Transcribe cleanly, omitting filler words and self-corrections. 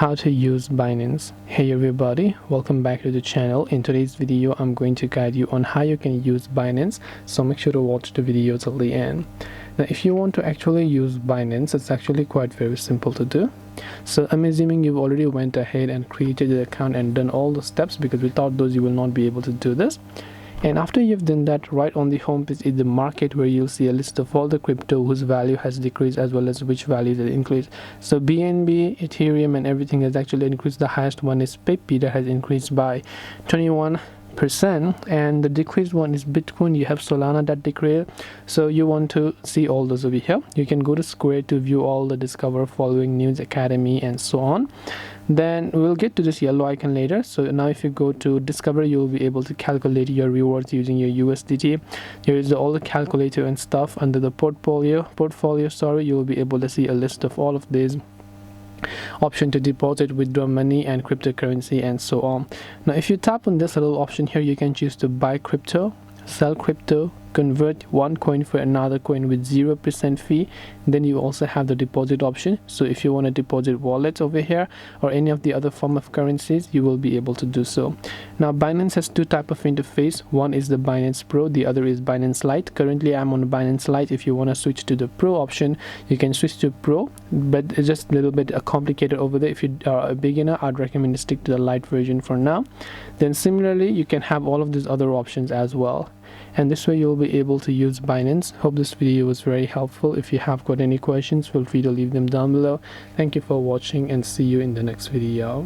how to use Binance. Hey everybody, welcome back to the channel. In today's video I'm going to guide you on how you can use Binance, so make sure to watch the video till the end. Now if you want to actually use Binance, it's actually quite very simple to do. So I'm assuming you've already went ahead and created the account and done all the steps, because without those you will not be able to do this. And after you've done that, right on the home page is the market, where you'll see a list of all the crypto whose value has decreased as well as which value has increased. So BNB, Ethereum and everything has actually increased. The highest one is Pepe, that has increased by 21%, and the decreased one is Bitcoin. You have Solana that decreased. So you want to see all those over here. You can go to Square to view all the Discover, Following, News, Academy and so on. Then we'll get to this yellow icon later. So now if you go to Discover, you'll be able to calculate your rewards using your USDT. Here is all the calculator and stuff. Under the portfolio, you'll be able to see a list of all of these option to deposit, withdraw money and cryptocurrency and so on. Now if you tap on this little option here, you can choose to buy crypto, sell crypto, convert one coin for another coin with 0% fee. Then you also have the deposit option. So if you want to deposit wallets over here or any of the other form of currencies, you will be able to do so. Now Binance has two type of interface. One is the Binance Pro, the other is Binance Lite. Currently I'm on Binance Lite. If you want to switch to the Pro option, you can switch to Pro, but it's just a little bit complicated over there. If you are a beginner, I'd recommend to stick to the Lite version for now. Then similarly you can have all of these other options as well, and this way you'll be able to use Binance. Hope this video was very helpful. If you have got any questions, feel free to leave them down below. Thank you for watching and see you in the next video.